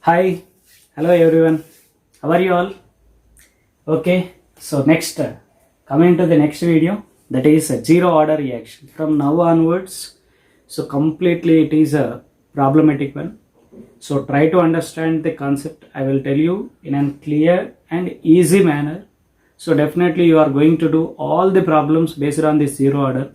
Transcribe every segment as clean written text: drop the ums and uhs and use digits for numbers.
Hi, hello everyone. How are you all? Okay, so next, coming to the next video, that is a zero order reaction. From now onwards, so completely it is a problematic one. So try to understand the concept. I will tell you in a clear and easy manner. So definitely you are going to do all the problems based on this zero order,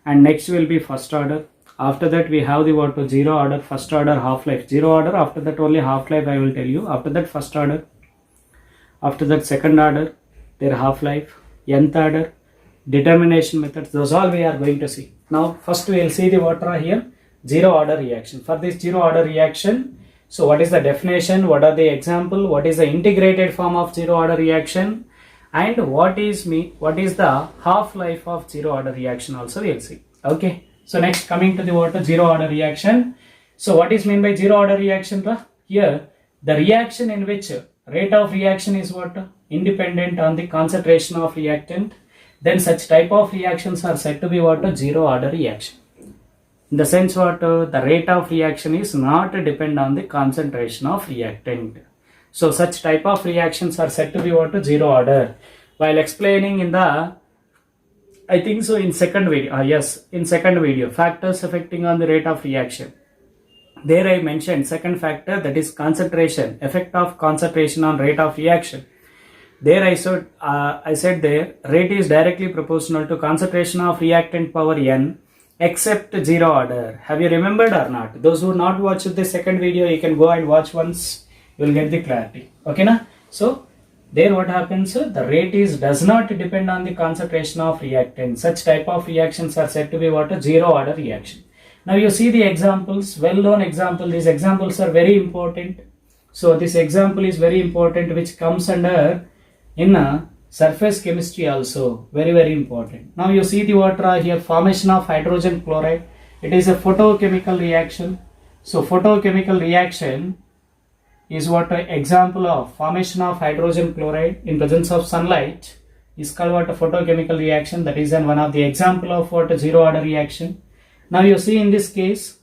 and next will be first order. After that we have the what zero order, first order, half life, zero order. After that only half life I will tell you. After that first order, after that second order, their half life, nth order, determination methods. Those all we are going to see. Now first we will see the what are here zero order reaction. For this zero order reaction, so what is the definition, what are the example, what is the integrated form of zero order reaction, and what is the half life of zero order reaction also we will see. Okay, so next coming to the what zero order reaction. So what is mean by zero order reaction? Here the reaction in which rate of reaction is what independent on the concentration of reactant, then such type of reactions are said to be what zero order reaction. In the sense what the rate of reaction is not depend on the concentration of reactant. So such type of reactions are said to be what zero order. While explaining in the, I think so in second video, yes, in second video, factors affecting on the rate of reaction. There I mentioned second factor, that is concentration, effect of concentration on rate of reaction. There I said there rate is directly proportional to concentration of reactant power n except zero order. Have you remembered or not? Those who not watched the second video, you can go and watch once, you will get the clarity. Okay na? So there what happens, the rate is does not depend on the concentration of reactant. Such type of reactions are said to be what zero order reaction. Now you see the examples, well known example. These examples are very important. So this example is very important, which comes under in a surface chemistry also, very important. Now you see the water here, formation of hydrogen chloride. It is a photochemical reaction. So photochemical reaction is what example of formation of hydrogen chloride in presence of sunlight is called what a photochemical reaction. That is one of the example of what a zero order reaction. Now you see in this case,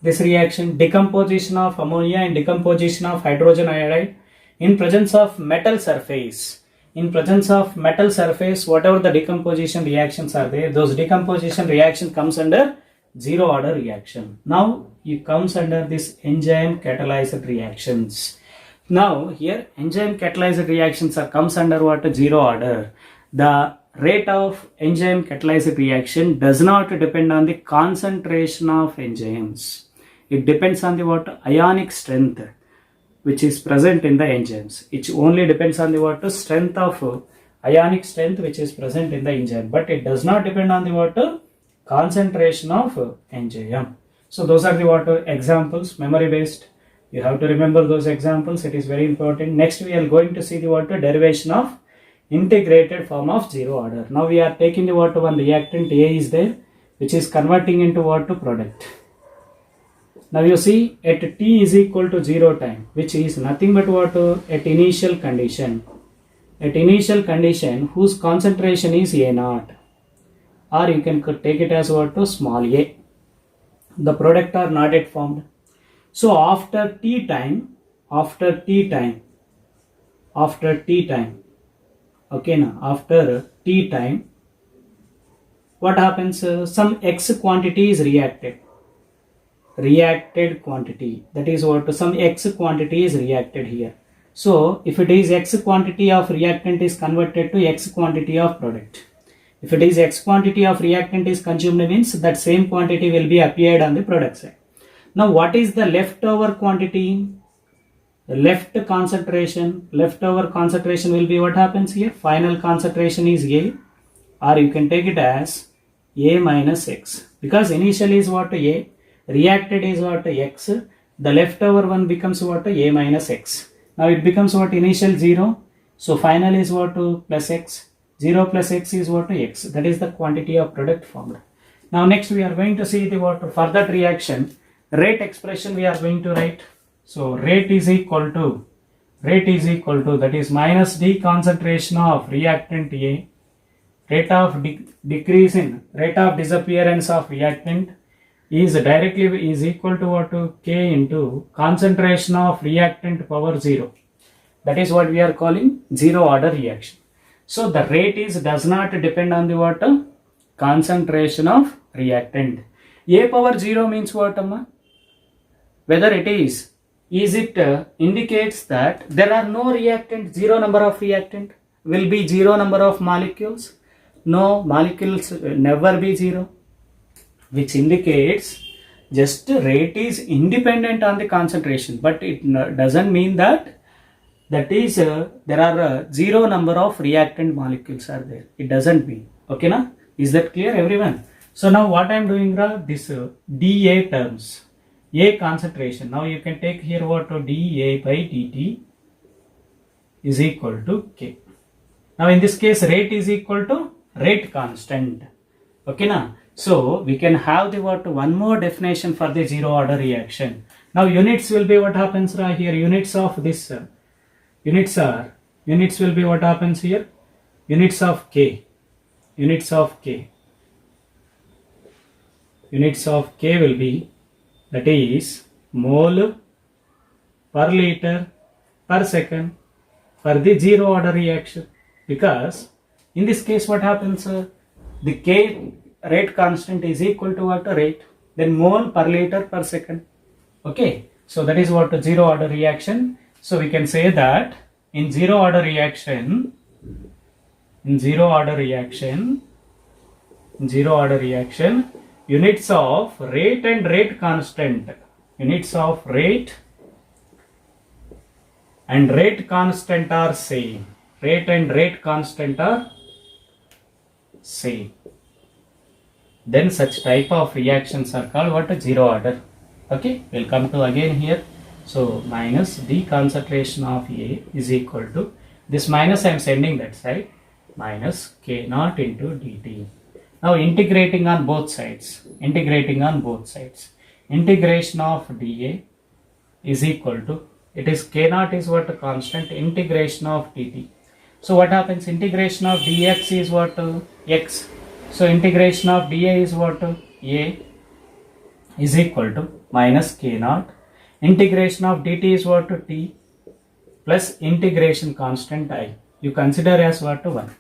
this reaction, decomposition of ammonia and decomposition of hydrogen iodide in presence of metal surface. In presence of metal surface, whatever the decomposition reactions are there, those decomposition reaction comes under zero order reaction. Now it comes under this enzyme catalyzed reactions. Now here enzyme catalyzed reactions are comes under what zero order. The rate of enzyme catalyzed reaction does not depend on the concentration of enzymes. It depends on the what ionic strength which is present in the enzymes. It only depends on the what strength of ionic strength which is present in the enzyme, but it does not depend on the what concentration of enzyme. So those are the what examples, memory based. You have to remember those examples. It is very important. Next we are going to see the what derivation of integrated form of zero order. Now we are taking the what one reactant A is there, which is converting into what product. Now you see at t is equal to 0 time, which is nothing but what at initial condition. At initial condition whose concentration is A naught, or you can take it as what small a. The product are not yet formed. So after t time, okay now, after t time, what happens? Some x quantity is reacted quantity, that is what some x quantity is reacted here. So if it is x quantity of reactant is converted to x quantity of product. If it is x quantity of reactant is consumed, means that same quantity will be appeared on the product side. Now what is the leftover quantity? The leftover concentration will be what happens here. Final concentration is A, or you can take it as A minus X, because initially is what A, reacted is what X, the leftover one becomes what A minus X. Now it becomes what initial 0, so final is what plus X, 0 plus X is what X, that is the quantity of product formed. Now next we are going to see the what for that reaction rate expression we are going to write. So rate is equal to that is minus D concentration of reactant A, rate of decrease in rate of disappearance of reactant, is directly is equal to what? To K into concentration of reactant power 0. That is what we are calling zero order reaction. So the rate is does not depend on the what? Concentration of reactant. A power 0 means what, amma? Whether it is it indicates that there are no reactant, zero number of reactant, will be zero number of molecules? No, molecules never be zero, which indicates just rate is independent on the concentration, but it doesn't mean that is there are zero number of reactant molecules are there. It doesn't mean. Okay, na? Is that clear, everyone? So now what I am doing, this dA terms, A concentration. Now you can take here what? dA by dt is equal to K. Now in this case rate is equal to rate constant. Okay, na? So we can have the what? One more definition for the zero order reaction. Now units will be what happens here? Units of this units will be what happens here? Units of K. Units of K will be, that is mole per liter per second for the zero order reaction, because in this case what happens? The K rate constant is equal to what? Rate, then mole per liter per second. Okay, so that is what? Zero order reaction. So we can say that in zero order reaction, units of rate and rate constant, are same. Rate and rate constant are same. Then such type of reactions are called what? Zero order. Okay, we'll come to again here. So minus D concentration of A is equal to, this minus I am sending that side, minus K naught into dt. Now integrating on both sides. Integration of dA is equal to, it is K naught is what? Constant, integration of dt. So what happens? Integration of dx is what? X. So integration of dA is what? A is equal to minus K naught. Integration of dt is what? T plus integration constant I. You consider as what? 1.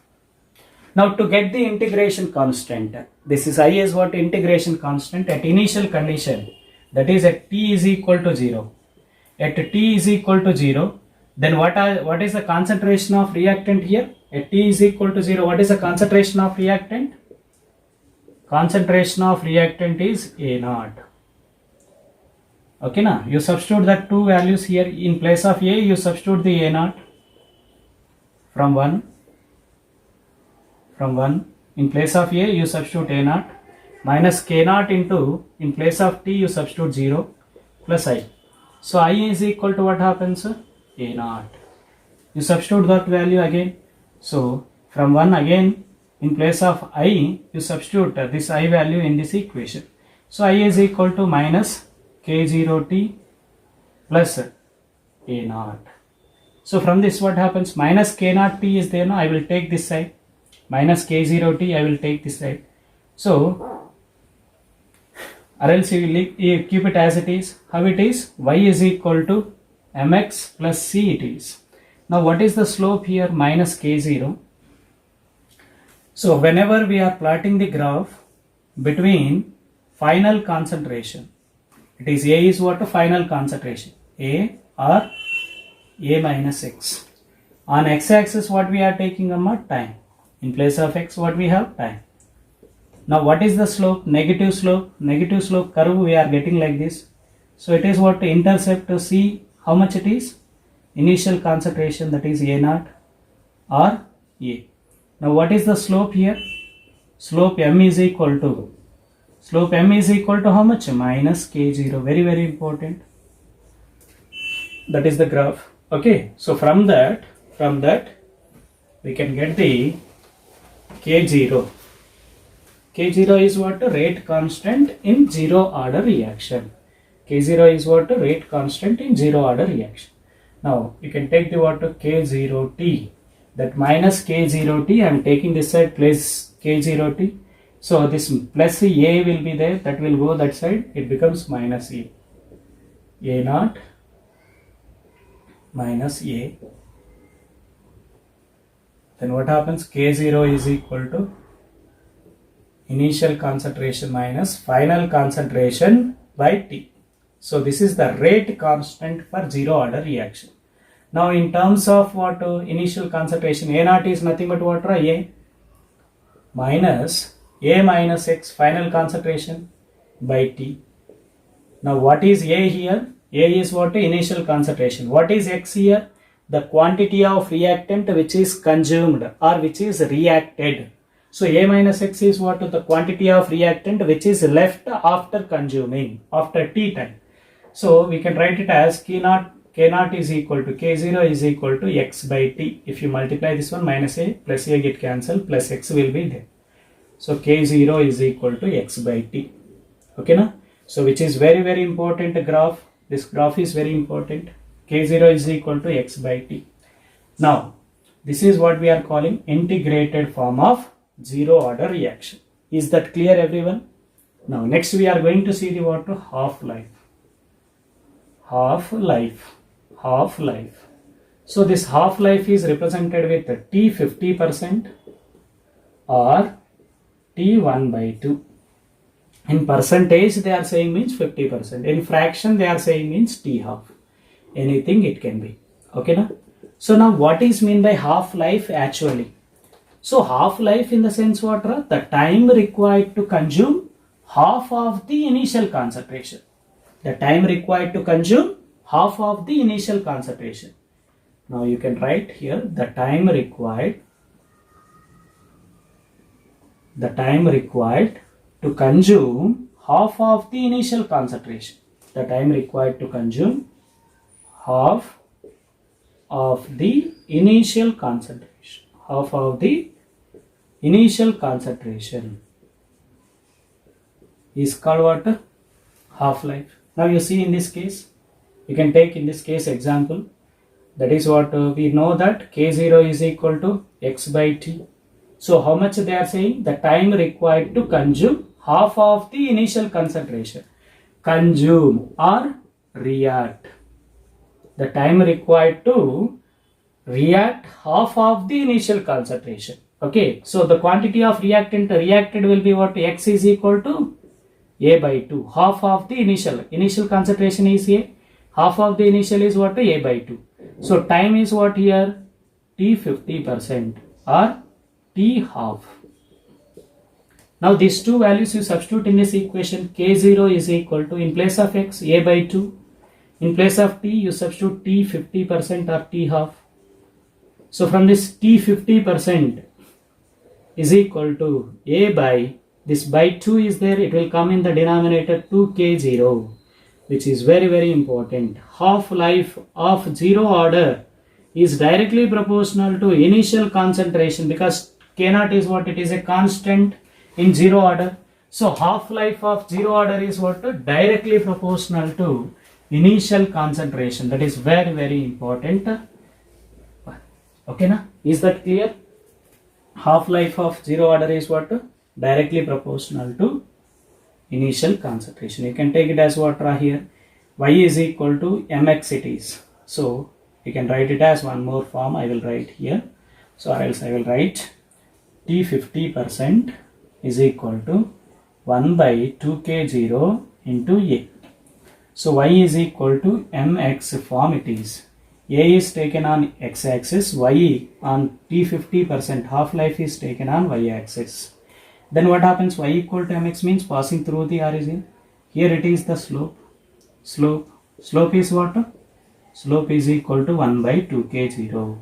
Now to get the integration constant, this is I is what? Integration constant at initial condition, that is at t is equal to 0. At t is equal to 0, then what is the concentration of reactant here? At t is equal to 0, what is the concentration of reactant? Concentration of reactant is A naught. Okay, now you substitute that two values here. In place of A, you substitute the A naught from 1. In place of A, you substitute A naught minus K naught into, in place of T, you substitute 0 plus I. So I is equal to what happens? A naught. You substitute that value again. So from 1 again, in place of I, you substitute this I value in this equation. So I is equal to minus K0T plus A naught. So from this what happens? Minus K0T is there now. I will take this side. Minus K0T, I will take this side. So, or else you keep it as it is. How it is? Y is equal to mx plus c it is. Now what is the slope here? Minus K0. So whenever we are plotting the graph between final concentration, it is A is what? Final concentration. A or A minus x. On x-axis what we are taking? Time. In place of x what we have? Time. Now what is the slope? Negative slope. Negative slope curve we are getting like this. So it is what? Intercept to see how much it is? Initial concentration, that is A naught or A. Now what is the slope here? Slope m is equal to how much? Minus K0. Very, very important. That is the graph. Okay. So from that we can get the K0. K0 is what? Rate constant in zero order reaction. K0 is what? Rate constant in zero order reaction. Now you can take the what? K0T. That minus K0T, I am taking this side, place K0T So this plus A will be there, that will go that side, it becomes minus A. A naught minus A. Then what happens? K0 is equal to initial concentration minus final concentration by T. So this is the rate constant for zero order reaction. Now in terms of what initial concentration, A naught is nothing but what? A minus X final concentration by T. Now what is A here? A is what? Initial concentration. What is X here? The quantity of reactant which is consumed or which is reacted. So A minus X is what? The quantity of reactant which is left after consuming, after T time. So we can write it as K naught is equal to K0 is equal to X by T. If you multiply this one, minus A plus A get cancelled, plus X will be there. So K0 is equal to X by T. Okay na? So which is very important graph. This graph is very important. K0 is equal to X by T. Now this is what we are calling integrated form of zero order reaction. Is that clear, everyone? Now next we are going to see the what? Half-life. Half-life. So this half-life is represented with T 50% or T 1 by 2. In percentage they are saying means 50%. In fraction they are saying means T half. Anything it can be. Okay na? So now what is mean by half-life actually? So half-life in the sense what? The time required to consume half of the initial concentration. The time required to consume half of the initial concentration. Now you can write here the time required to consume half of the initial concentration. The time required to consume half of the initial concentration. Half of the initial concentration is called what? Half-life. Now you see in this case, you can take in this case example. That is what we know that K0 is equal to X by T. So how much they are saying? The time required to consume half of the initial concentration. Consume or react. The time required to react half of the initial concentration. Okay, so the quantity of reactant reacted will be what? X is equal to A by 2. Half of the initial concentration is A. Half of the initial is what? A by 2. So time is what here? T 50% or T half. Now these two values you substitute in this equation. K0 is equal to, in place of X, A by 2. In place of T you substitute T 50% or T half. So from this T 50% is equal to A by, this by 2 is there, it will come in the denominator 2K0, which is very important. Half-life of zero order is directly proportional to initial concentration, because K0 is what? It is a constant in zero order. So half-life of zero order is what? Directly proportional to initial concentration. That is very important. Okay na? Is that clear? Half-life of zero order is what? Directly proportional to initial concentration. You can take it as what here? Y is equal to mx it is. So you can write it as one more form. I will write here. So or else I will write T 50% is equal to 1 by 2K0 into A. So y is equal to mx form it is. A is taken on x-axis, y on T 50% half-life is taken on y-axis. Then what happens? Y equal to mx means passing through the origin. Here it is the slope. Slope is what? Slope is equal to 1 by 2K0.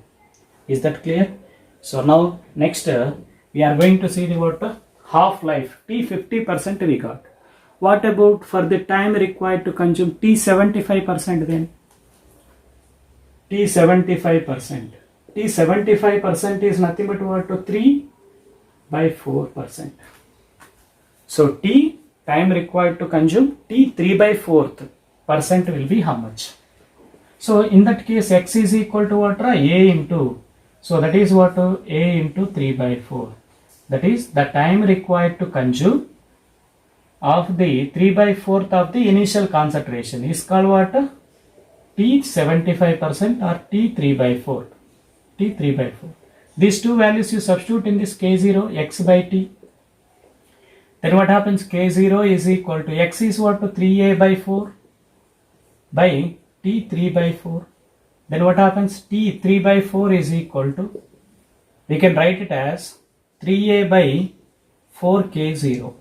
Is that clear? So now next we are going to see the what? Half-life. T 50% we got. What about for the time required to consume? T 75% then? T 75%. T 75% is nothing but what? 3 by 4%. So T time required to consume, T 3 by 4th percent will be how much? So in that case X is equal to what? A into, so that is what? A into 3 by 4. that is the time required to consume of the 3 by 4th of the initial concentration is called what? T 75% or T 3 by 4. T 3 by 4. These two values you substitute in this K0 x by T. Then what happens? K0 is equal to x is what? 3a by 4 by T 3 by 4. Then what happens? T 3 by 4 is equal to, we can write it as 3a by 4K0.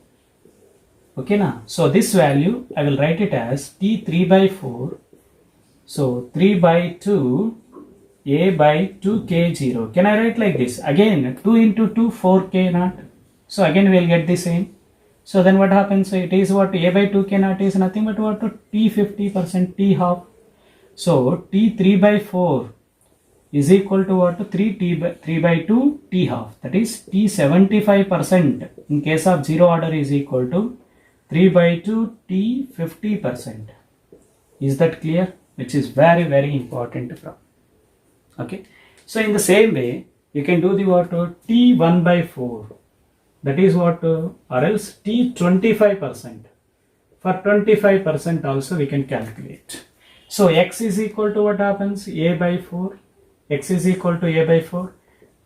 Okay na? So this value I will write it as T 3 by 4. So 3 by 2 a by 2K0. Can I write like this? Again 2 into 2 4K naught. So again we will get the same. So then what happens? So it is what? A by 2K naught is nothing but what? T 50% T half. So T 3 by 4 is equal to what? 3 by 2 T half. That is T 75% in case of zero order is equal to 3 by 2 T 50%. Is that clear? Which is very, very important problem. Okay. So in the same way, you can do the what? T 1 by 4. That is what? Or else T 25%. For 25% also we can calculate. So x is equal to what happens? A by 4. X is equal to a by 4.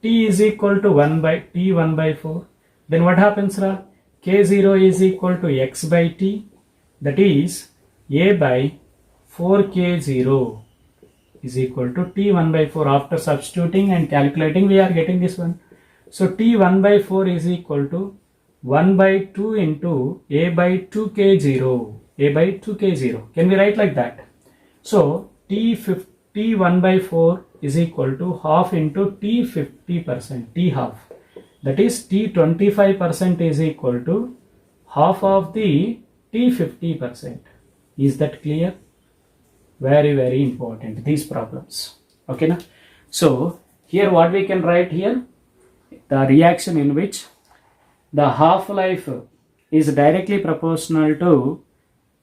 T is equal to 1 by T 1 by 4. Then what happens? K0 is equal to x by T. That is a by 4K0 is equal to T 1 by 4. After substituting and calculating, we are getting this one. So T 1 by 4 is equal to 1 by 2 into a by 2K0. A by 2K0. Can we write like that? So T 1 by 4 is equal to half into T 50%. T half. That is T 25% is equal to half of the T 50%. Is that clear? Very, very important, these problems. Okay na? So here what we can write here? The reaction in which the half-life is directly proportional to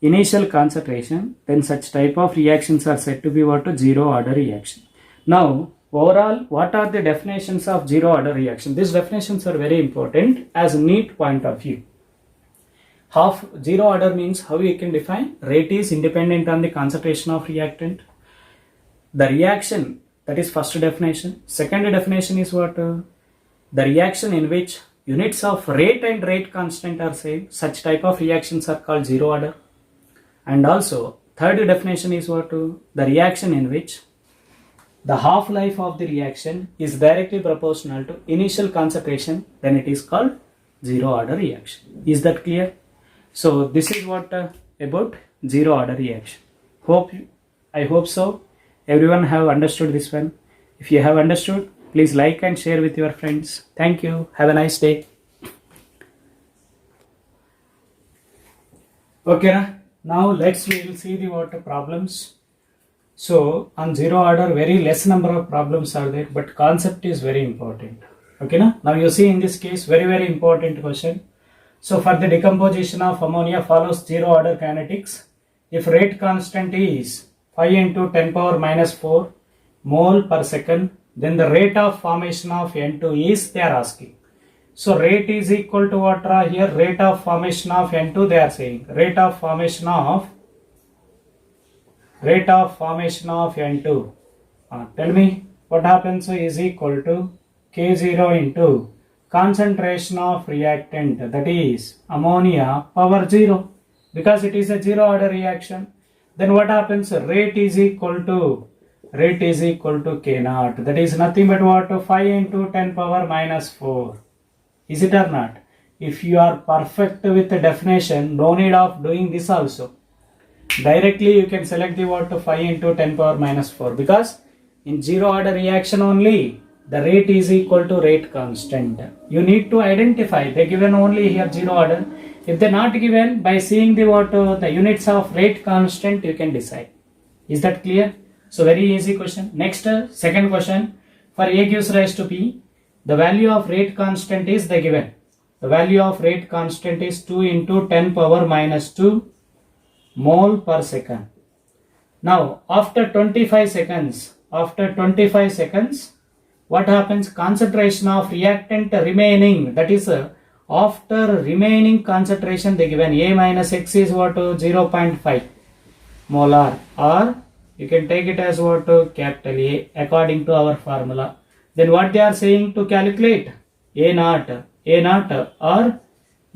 initial concentration, then such type of reactions are said to be what? Zero order reaction. Now overall, what are the definitions of zero order reaction? These definitions are very important as a NEET point of view. Half zero order means how you can define? Rate is independent on the concentration of reactant. The reaction, that is first definition. Second definition is what? The reaction in which units of rate and rate constant are same. Such type of reactions are called zero order. And also third definition is what? The reaction in which the half-life of the reaction is directly proportional to initial concentration, then it is called zero order reaction. Is that clear? So this is what about zero order reaction. I hope so. Everyone have understood this one. If you have understood, please like and share with your friends. Thank you. Have a nice day. Okay, now we will see the what problems. So on zero order, very less number of problems are there, but concept is very important. Okay, now you see in this case very, very important question. So for the decomposition of ammonia follows zero order kinetics. If rate constant is 5 into 10 power minus 4 mole per second, then the rate of formation of N2 is, they are asking. So rate is equal to what here? Rate of formation of N2, they are saying. Rate of formation of N2. Tell me what happens is equal to K0 into concentration of reactant, that is ammonia power 0, because it is a zero order reaction. Then what happens? Rate is equal to K naught, that is nothing but what? 5 into 10 power minus 4. Is it or not? If you are perfect with the definition, no need of doing this also. Directly you can select the what? 5 into 10 power minus 4, because in zero order reaction only the rate is equal to rate constant. You need to identify. They given only here zero order. If they not given, by seeing the what? The units of rate constant, you can decide. Is that clear? So very easy question. Next, second question. For A gives rise to P, the value of rate constant is the given. The value of rate constant is 2 into 10 power minus 2 mole per second. Now after 25 seconds, what happens? Concentration of reactant remaining, that is after remaining concentration they given A minus X is what? 0.5 molar, or you can take it as what? Capital A, according to our formula. Then what they are saying to calculate? A naught or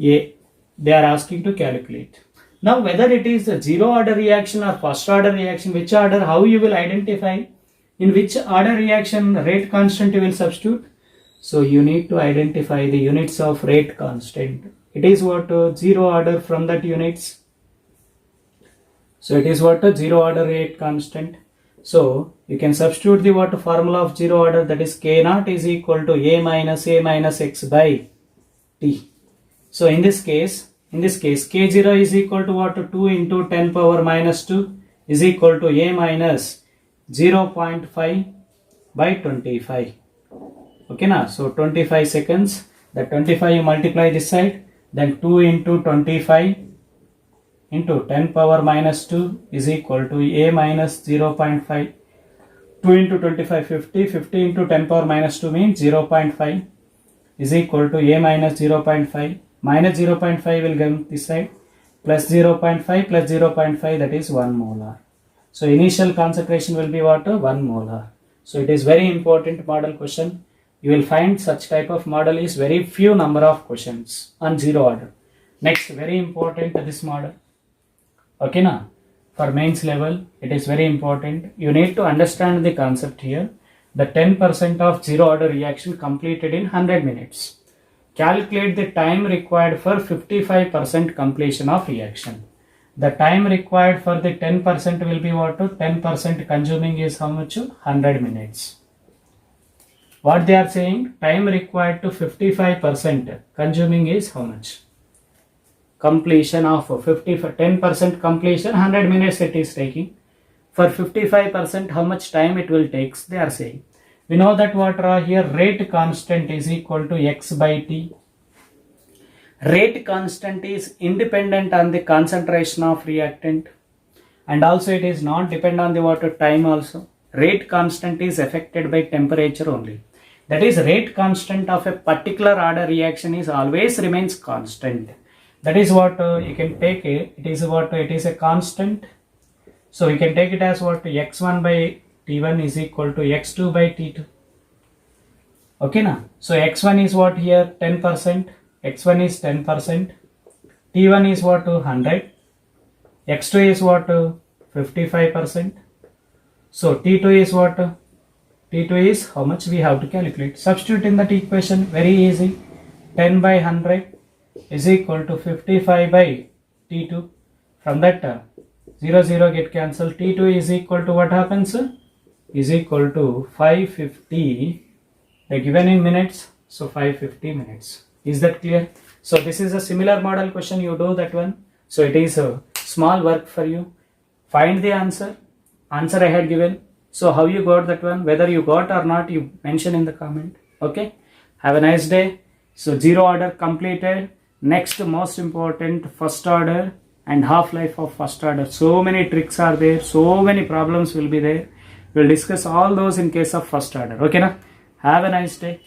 A, they are asking to calculate. Now whether it is a zero order reaction or first order reaction, which order, how you will identify? In which order reaction rate constant you will substitute? So you need to identify the units of rate constant. It is what? Zero order, from that units. So it is what? Zero order rate constant. So you can substitute the what formula of zero order, that is K naught is equal to A minus X by T. So in this case K0 is equal to what? 2 into 10 power minus 2 is equal to A minus 0.5 by 25. Okay na? So 25 seconds, that 25 you multiply this side, then 2 into 25 into 10 power minus 2 is equal to A minus 0.5. 2 into 25, 50. 50 into 10 power minus 2 means 0.5 is equal to A minus 0.5. Minus 0.5 will come this side, plus 0.5 plus 0.5, that is 1 molar. So initial concentration will be what? 1 molar. So it is very important model question. You will find such type of model is very few number of questions on zero order. Next, very important this model. Okay na? For mains level, it is very important. You need to understand the concept here. The 10% of zero order reaction completed in 100 minutes. Calculate the time required for 55% completion of reaction. The time required for the 10% will be what? 10% consuming is how much? 100 minutes. What they are saying? Time required to 55% consuming is how much? Completion of 10% completion, 100 minutes it is taking. For 55%, how much time it will take? They are saying. We know that what here rate constant is equal to X by T. Rate constant is independent on the concentration of reactant, and also it is not dependent on the water time also. Rate constant is affected by temperature only. That is, rate constant of a particular order reaction is always remains constant. That is what you can take it. It is what? It is a constant. So you can take it as what? X1 by T1 is equal to X2 by T2. Okay na? So X1 is what here? 10%. X1 is 10%. T1 is what? 100. X2 is what? 55%. So T2 is what? T2 is how much we have to calculate. Substitute in that equation. Very easy. 10 by 100 is equal to 55 by T2. From that 0 0 get cancelled. T2 is equal to what happens? Is equal to 550. They given in minutes. So 550 minutes. Is that clear? So this is a similar model question. You do that one. So it is a small work for you. Find the answer. Answer I had given. So how you got that one? Whether you got or not, you mention in the comment. Okay. Have a nice day. So zero order completed. Next most important, first order and half-life of first order. So many tricks are there. So many problems will be there. We'll discuss all those in case of first order. Okay na? Have a nice day.